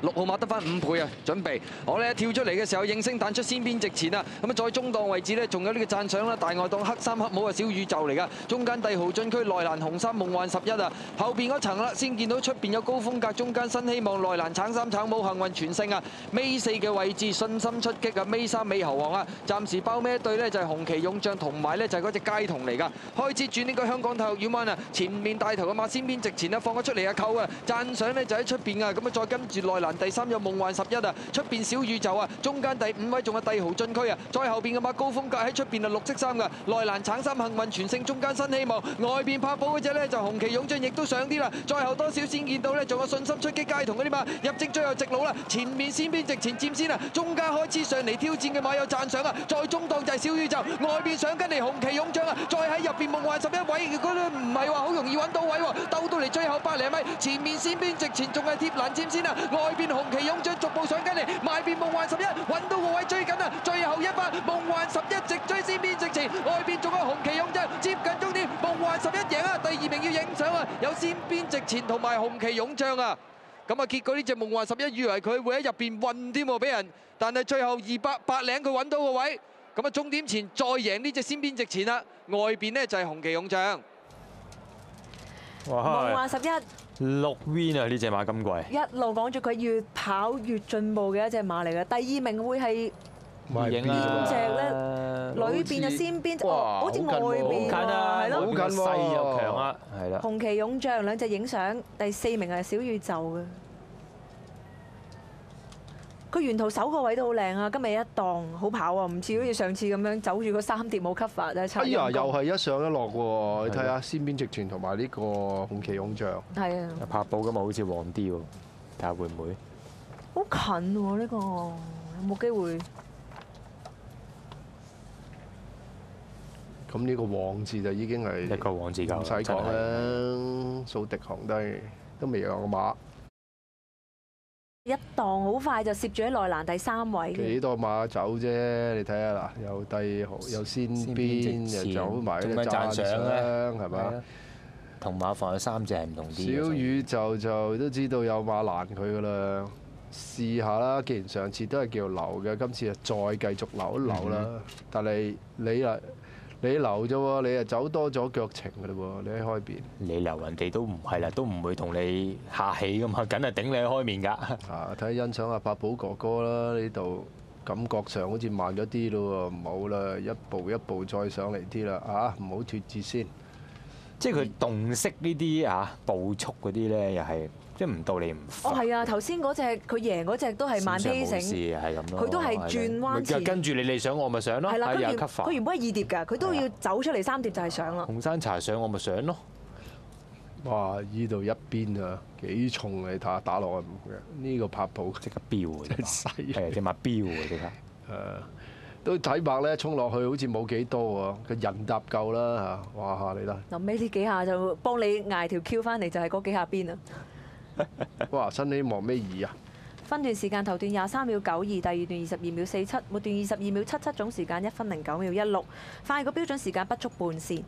6號馬得翻5倍啊！準備，我咧跳出嚟嘅時候，應聲彈出先邊直前啊！咁啊，在中檔位置咧，仲有呢個讚賞啦，大外檔黑衫黑帽啊，小宇宙嚟噶。中間帝豪進區內欄紅衫夢幻11啊，後邊嗰層啦，先見到出邊有高風格，中間新希望內欄橙衫橙帽幸運全勝啊！尾4嘅位置信心出擊啊！尾3美猴王啊，暫時包咩隊呢？就係紅旗勇將同埋呢就係嗰隻街童嚟噶。開始轉呢個香港體育院灣啊，前面帶頭嘅馬先邊直前啊，放咗出嚟啊扣啊！讚賞呢就喺出邊啊，咁啊再跟住內欄第3有夢幻11啊，出邊小宇宙啊，中間第5位仲有帝豪進區啊，再後邊嘅馬高風格喺出邊啊綠色衫噶，內欄橙衫幸運全勝，中間新希望，外邊拍寶嗰隻呢就紅旗勇將亦都上啲啦，再後多少先見到呢，仲有信心出擊街童嗰啲馬入直最後直路啦，前面先邊直前佔先啊，中間開始上嚟挑戰嘅馬有讚賞啊，再中檔就係小宇宙，外邊上緊嚟紅旗勇將啊，再喺入邊夢幻11位，嗰啲唔係話好容易揾到位喎，鬥到嚟最後100厘米，前面先邊直前仲係貼欄佔先啊，外邊紅旗勇將逐步上緊嚟，埋邊夢幻11揾到個位追緊啊，最後100夢幻11直追先邊直前，外邊仲有紅旗勇將接近終點，夢幻11贏啊，第2名要影相啊，有先邊直前同埋紅旗勇將啊。咁啊，結果呢隻夢幻11以為佢會喺入邊運添喎，俾人，但係最後200白領佢揾到個位，咁啊終點前再贏呢隻先邊直前啦，外邊呢就係紅旗勇將。夢幻11 6 win 啊！呢隻馬今季一路講住佢越跑越進步嘅一隻馬嚟嘅，第2名會係邊隻咧？裏邊就先邊，好似外邊喎，係咯，好近細又強啊，係啦。紅旗勇將兩隻影相，第4名係小宇宙嘅。佢沿途首個位都好靚啊！今日一檔好跑啊，唔似好似上次咁樣走住個3碟冇 cover 真係差。哎呀，又係一上一落喎！你睇下先邊直傳同埋呢個紅旗勇將。係啊，拍寶咁啊，好似旺啲喎，睇下會唔會？好近喎呢個，有冇機會？咁呢個旺字就已經係一個旺字夠，唔使講啦，數敵行都未有個馬。一檔好快就攝住喺內欄第3位。幾多馬走啫？你睇下嗱，有帝豪，有先邊，又走埋啲讚賞係咪？同馬房有3隻係唔同啲。小宇宙就都知道有馬攔佢噶啦，試下啦。既然上次都係叫留嘅，今次就再繼續留一留啦。但係你留啫喎，你又走多咗腳程㗎嘞喎，你喺開邊。你留人哋都唔係啦，都唔會同你客氣噶嘛，梗係頂你喺開面㗎。啊，睇欣賞下柏寶哥哥啦，呢度感覺上好似慢咗啲咯喎，唔好啦，一步一步再上嚟啲啦，啊，唔好脫節先。即係佢洞悉呢啲步速嗰啲咧，又係即係唔到你唔快。哦，係啊，頭先嗰隻佢贏嗰隻都係慢 pacing，係咁咯。佢都係轉彎前。跟住你上我咪上咯。係啦，佢原本係2碟㗎，佢都要走出嚟3碟就係上啦。紅山茶上我咪上咯。哇！依度一邊啊，幾重你睇下打落去呢個拍寶即刻飆喎，真係犀利，係隻馬飆喎，即刻。都睇白咧，衝落去好似冇幾多喎，個人搭夠啦嚇！哇！你睇臨尾呢幾下就幫你捱條 Q 翻嚟，就係嗰幾下邊啊！哇！新希望咩2啊？分段時間頭段23秒92，第2段22秒47，末段22秒77，總時間1分09秒16，快個標準時間不足半線。